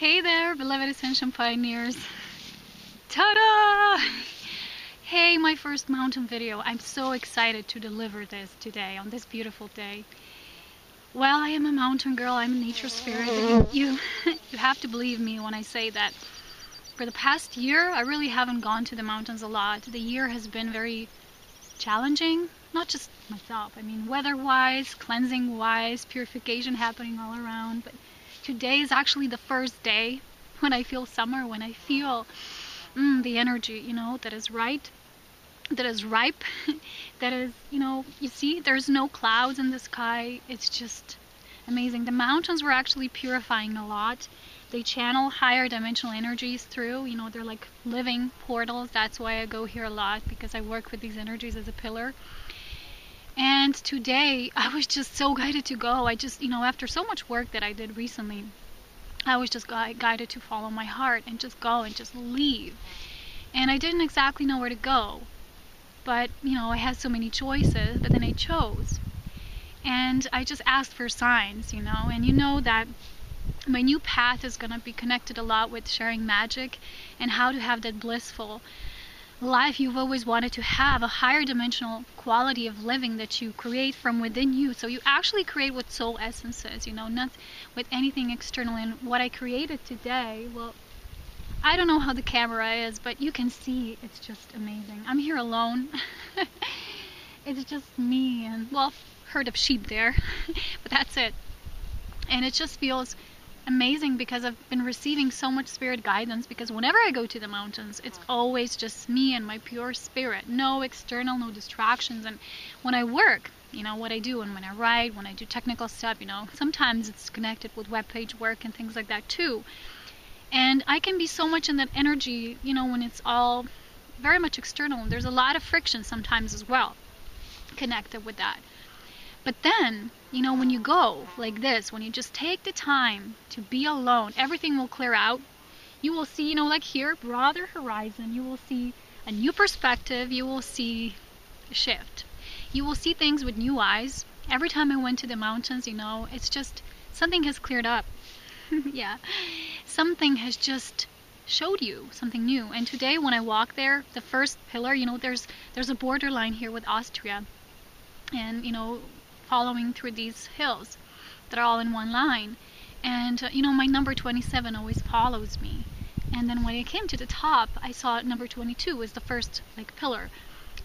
Hey there, beloved Ascension pioneers. Ta-da! Hey, my first mountain video. I'm so excited to deliver this today on this beautiful day. Well, I am a mountain girl. I'm a nature spirit. But you have to believe me when I say that for the past year, I really haven't gone to the mountains a lot. The year has been very challenging. Not just myself. I mean, weather-wise, cleansing-wise, purification happening all around. But today is actually the first day when I feel summer, when I feel the energy, that is right, that is ripe, that is, you see, there's no clouds in the sky. It's just amazing. The mountains were actually purifying a lot. They channel higher dimensional energies through, they're like living portals. That's why I go here a lot, because I work with these energies as a pillar. And today I was just so guided to go. I just, after so much work that I did recently, I was just guided to follow my heart and just go and just leave. And I didn't exactly know where to go, but I had so many choices, but then I chose. And I just asked for signs, and that my new path is going to be connected a lot with sharing magic and how to have that blissful life you've always wanted to have, a higher dimensional quality of living that you create from within you. So you actually create with soul essences, not with anything external. And what I created today, well, I don't know how the camera is, but you can see it's just amazing. I'm here alone. It's just me and, well, herd of sheep there, but that's it. And it just feels amazing because I've been receiving so much spirit guidance, because whenever I go to the mountains, it's always just me and my pure spirit. No external, no distractions. And when I work, what I do, and when I write, when I do technical stuff, sometimes it's connected with webpage work and things like that too. And I can be so much in that energy, when it's all very much external. There's a lot of friction sometimes as well connected with that. But then, when you go like this, when you just take the time to be alone, everything will clear out. You will see, like here, broader horizon. You will see a new perspective. You will see a shift. You will see things with new eyes. Every time I went to the mountains, it's just something has cleared up. Yeah. Something has just showed you something new. And today when I walk there, the first pillar, there's a borderline here with Austria. And, following through these hills that are all in one line. And, my number 27 always follows me. And then when I came to the top, I saw number 22 was the first, pillar.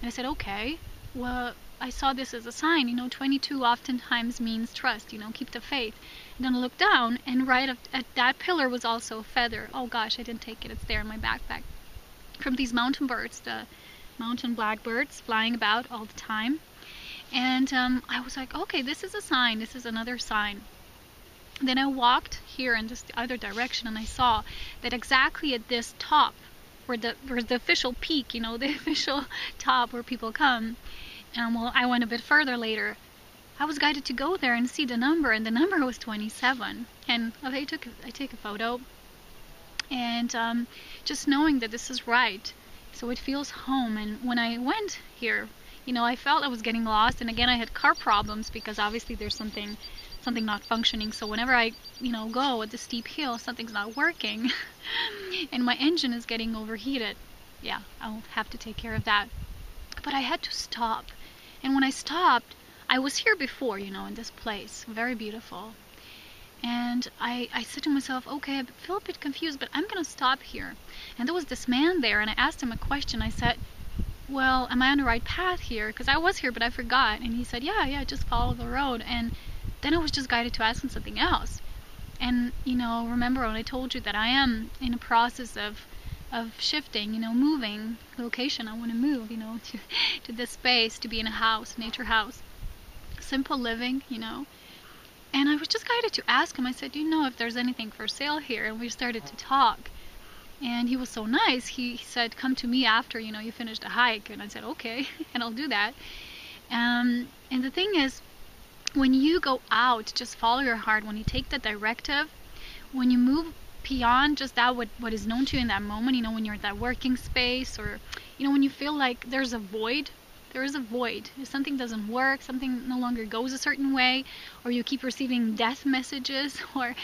And I said, okay, well, I saw this as a sign. 22 oftentimes means trust, keep the faith. And then I looked down, and right at that pillar was also a feather. Oh gosh, I didn't take it. It's there in my backpack. From these mountain birds, the mountain blackbirds flying about all the time. And I was like, okay, this is a sign. This is another sign. Then I walked here in just the other direction, and I saw that exactly at this top, where the official peak, the official top where people come. Well, I went a bit further later. I was guided to go there and see the number, and the number was 27. And I take a photo, and just knowing that this is right, so it feels home. And when I went here, I felt I was getting lost, and again I had car problems, because obviously there's something not functioning. So whenever I go at the steep hill, something's not working and my engine is getting overheated. Yeah, I'll have to take care of that. But I had to stop, and when I stopped, I was here before, in this place, very beautiful. And I said to myself, okay, I feel a bit confused, but I'm gonna stop here. And there was this man there, and I asked him a question. I said, well, am I on the right path here? Because I was here, but I forgot. And he said, yeah, just follow the road. And then I was just guided to ask him something else. And, remember when I told you that I am in a process of shifting, moving location. I want to move, to this space, to be in a house, nature house. Simple living, And I was just guided to ask him. I said, do you know if there's anything for sale here? And we started to talk. And he was so nice. He said, come to me after, you finish the hike. And I said, okay, and I'll do that. And the thing is, when you go out, just follow your heart. When you take the directive, when you move beyond just that, what is known to you in that moment, when you're at that working space, or, when you feel like there's a void, There is a void. If something doesn't work, something no longer goes a certain way, or you keep receiving death messages, or,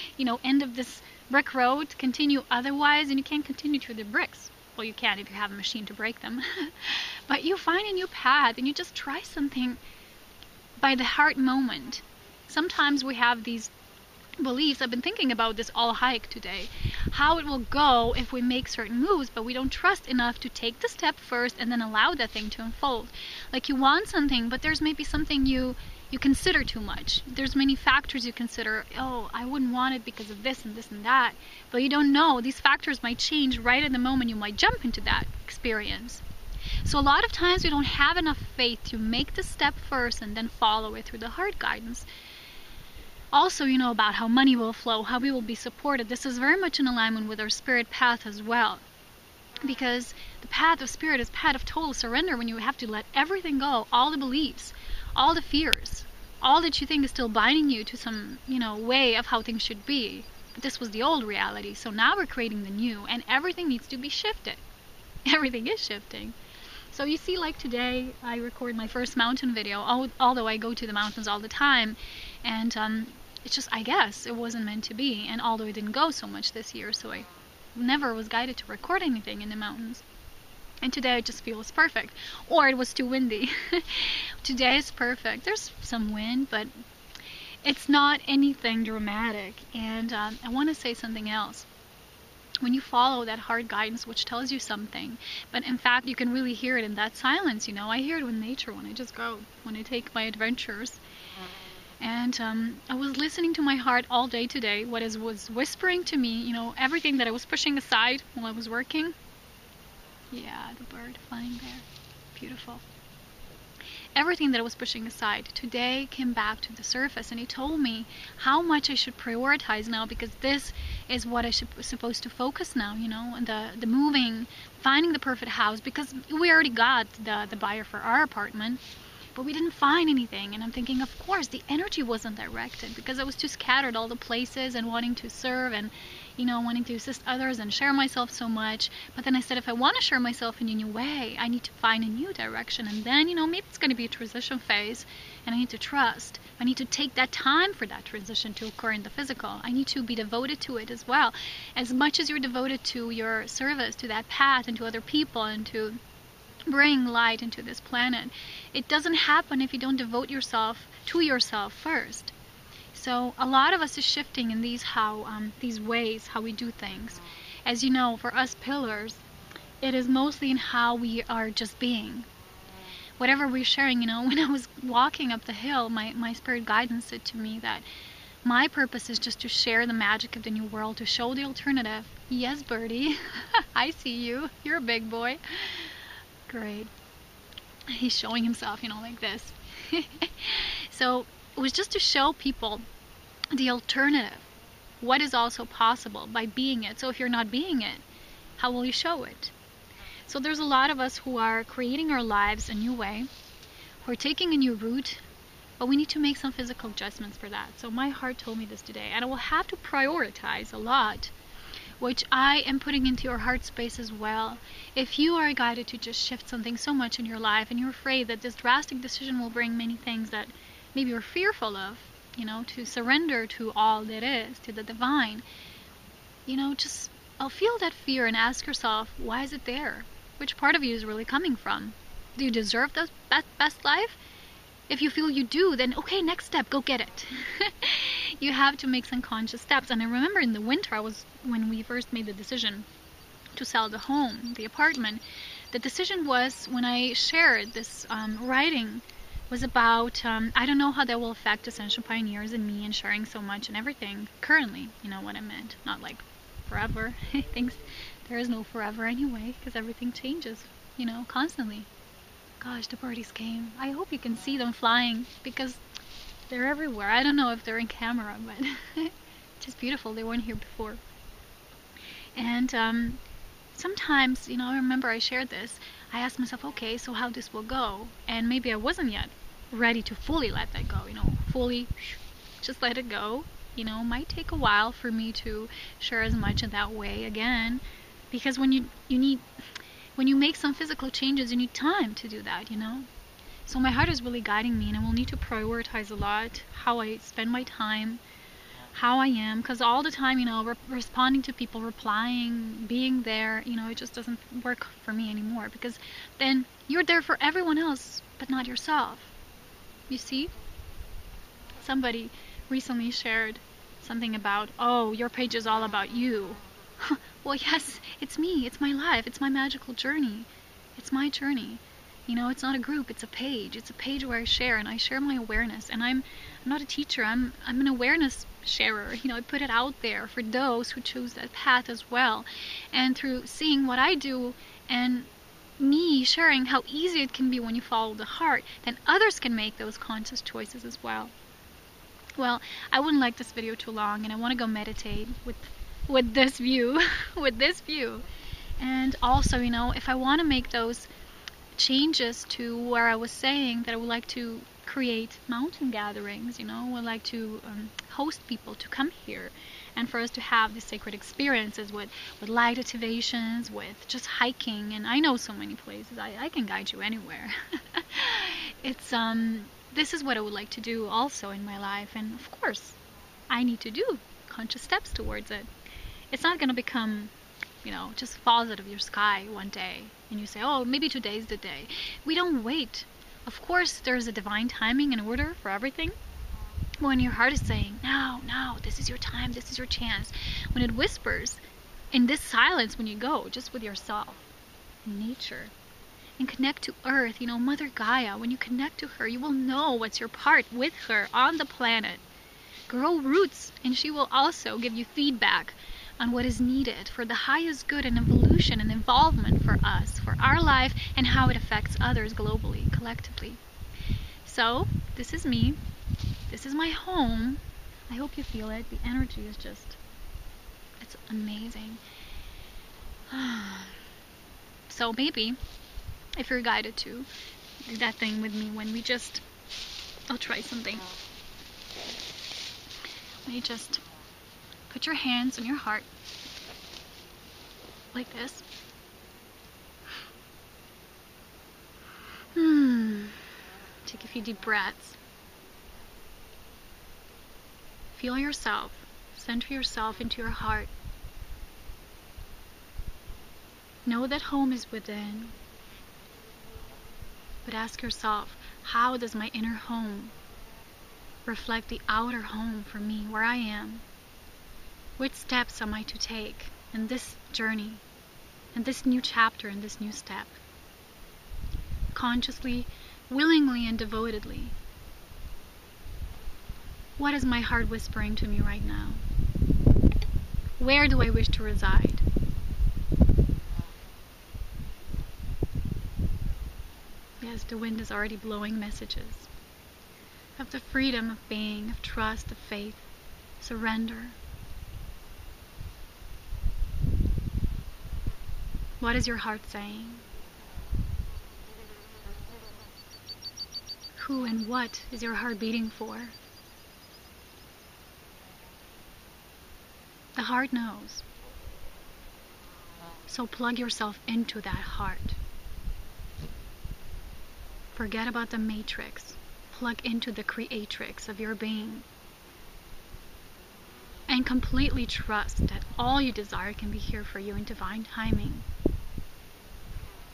end of this brick road, continue otherwise, and you can't continue through the bricks. Well, you can if you have a machine to break them. But you find a new path, and you just try something by the heart moment. Sometimes we have these beliefs. I've been thinking about this all hike today, how it will go if we make certain moves, but we don't trust enough to take the step first and then allow that thing to unfold. Like, you want something, but there's maybe something you consider too much. There's many factors you consider. Oh, I wouldn't want it because of this and this and that. But you don't know. These factors might change right at the moment you might jump into that experience. So a lot of times we don't have enough faith to make the step first and then follow it through the heart guidance. Also, about how money will flow, how we will be supported. This is very much in alignment with our spirit path as well. Because the path of spirit is path of total surrender, when you have to let everything go, all the beliefs, all the fears, all that you think is still binding you to some, way of how things should be. But this was the old reality, so now we're creating the new, and everything needs to be shifted. Everything is shifting. So you see, like today, I record my first mountain video, although I go to the mountains all the time, and it's just, I guess, it wasn't meant to be. And although I didn't go so much this year, so I never was guided to record anything in the mountains. And today I just feel it's perfect. Or it was too windy. Today is perfect. There's some wind, but it's not anything dramatic. And I want to say something else. When you follow that heart guidance, which tells you something, but in fact you can really hear it in that silence, I hear it with nature when I just go, when I take my adventures. And I was listening to my heart all day today, what it was whispering to me, everything that I was pushing aside while I was working. Yeah, the bird flying there. Beautiful. Everything that I was pushing aside today came back to the surface, and it told me how much I should prioritize now, because this is what I supposed to focus now, and the moving, finding the perfect house, because we already got the buyer for our apartment. But we didn't find anything, and I'm thinking, of course, the energy wasn't directed, because I was too scattered all the places and wanting to serve and, wanting to assist others and share myself so much. But then I said, if I want to share myself in a new way, I need to find a new direction, and then, maybe it's going to be a transition phase, and I need to trust. I need to take that time for that transition to occur in the physical. I need to be devoted to it as well. As much as you're devoted to your service, to that path, and to other people, and to bring light into this planet, it doesn't happen if you don't devote yourself to yourself first. So a lot of us is shifting in these ways how we do things. As you know, for us pillars, it is mostly in how we are just being. Whatever we're sharing, when I was walking up the hill, my spirit guidance said to me that my purpose is just to share the magic of the new world, to show the alternative. Yes, Birdie, I see you. You're a big boy. Great. He's showing himself, like this. So it was just to show people the alternative, what is also possible by being it. So if you're not being it, how will you show it? So there's a lot of us who are creating our lives a new way, who are taking a new route, but we need to make some physical adjustments for that. So my heart told me this today, and I will have to prioritize a lot, which I am putting into your heart space as well. If you are guided to just shift something so much in your life, and you're afraid that this drastic decision will bring many things that maybe you're fearful of, to surrender to all that is, to the divine, just feel that fear and ask yourself, why is it there? Which part of you is really coming from? Do you deserve the best life? If you feel you do, then okay, next step, go get it. You have to make some conscious steps. And I remember in the winter, when we first made the decision to sell the home, the apartment, the decision was, when I shared this writing, was about, I don't know how that will affect Ascension Pioneers and me and sharing so much and everything currently, what I meant. Not like forever. Things, there is no forever anyway, because everything changes, constantly. Gosh, the birdies came. I hope you can see them flying, because they're everywhere. I don't know if they're in camera, but just beautiful. They weren't here before. And sometimes, I remember I shared this. I asked myself, okay, so how this will go? And maybe I wasn't yet ready to fully let that go, fully just let it go. Might take a while for me to share as much in that way again, because when you make some physical changes, you need time to do that, So my heart is really guiding me, and I will need to prioritize a lot how I spend my time, how I am, because all the time, responding to people, replying, being there, it just doesn't work for me anymore, because then you're there for everyone else but not yourself. You see? Somebody recently shared something about, oh, your page is all about you. Well, yes, it's me, it's my life, it's my magical journey, it's my journey. It's not a group, it's a page. It's a page where I share, and I share my awareness. And I'm not a teacher, I'm an awareness sharer. I put it out there for those who choose that path as well. And through seeing what I do and me sharing how easy it can be when you follow the heart, then others can make those conscious choices as well. Well, I wouldn't like this video too long, and I want to go meditate with this view, with this view. And also, if I want to make those changes to where I was saying that I would like to create mountain gatherings, would like to host people to come here, and for us to have these sacred experiences with light activations, with just hiking, and I know so many places. I can guide you anywhere. It's this is what I would like to do also in my life, and of course I need to do conscious steps towards it. It's not going to become just falls out of your sky one day and you say, oh, maybe today's the day. We don't wait. Of course, there's a divine timing and order for everything. When your heart is saying, now, this is your time, this is your chance. When it whispers in this silence, when you go just with yourself, in nature, and connect to Earth, Mother Gaia, when you connect to her, you will know what's your part with her on the planet. Grow roots, and she will also give you feedback on what is needed for the highest good and evolution and involvement for us, for our life, and how it affects others globally, collectively. So, this is me. This is my home. I hope you feel it. The energy is just, it's amazing. So maybe, if you're guided to, do that thing with me when I'll try something. When you just put your hands on your heart, like this. Take a few deep breaths. Feel yourself. Center yourself into your heart. Know that home is within. But ask yourself, how does my inner home reflect the outer home for me, where I am? Which steps am I to take in this journey, in this new chapter, in this new step? Consciously, willingly, and devotedly. What is my heart whispering to me right now? Where do I wish to reside? Yes, the wind is already blowing messages of the freedom of being, of trust, of faith, surrender. What is your heart saying? Who and what is your heart beating for? The heart knows. So plug yourself into that heart. Forget about the matrix. Plug into the creatrix of your being. And completely trust that all you desire can be here for you in divine timing.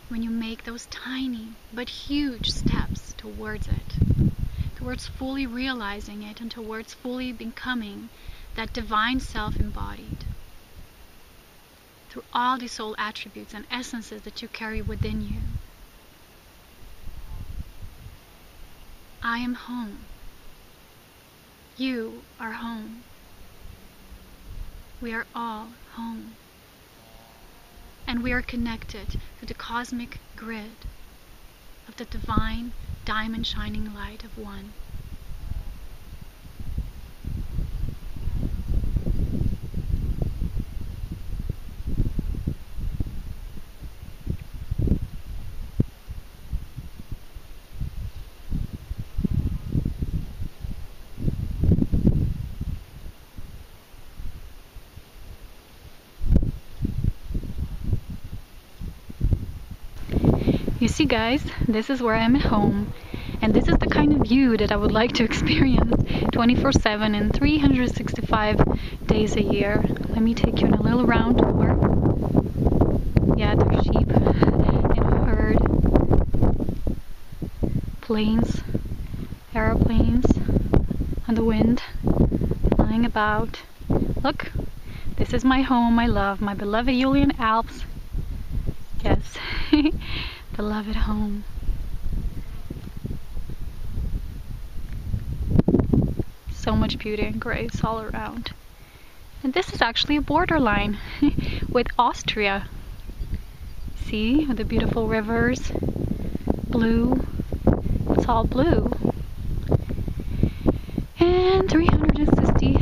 When you make those tiny but huge steps towards it, towards fully realizing it, and towards fully becoming that divine self embodied through all the soul attributes and essences that you carry within you. I am home. You are home. We are all home. And we are connected to the cosmic grid of the divine diamond shining light of one. You see, guys, this is where I'm at home, And this is the kind of view that I would like to experience 24/7 and 365 days a year. Let me take you on a little round tour. Yeah, there's sheep in a herd. Planes, aeroplanes on the wind, flying about. Look, this is my home, my love, my beloved Julian Alps. Yes, beloved home. So much beauty and grace all around. And this is actually a borderline with Austria. See, with the beautiful rivers, blue, it's all blue. And 360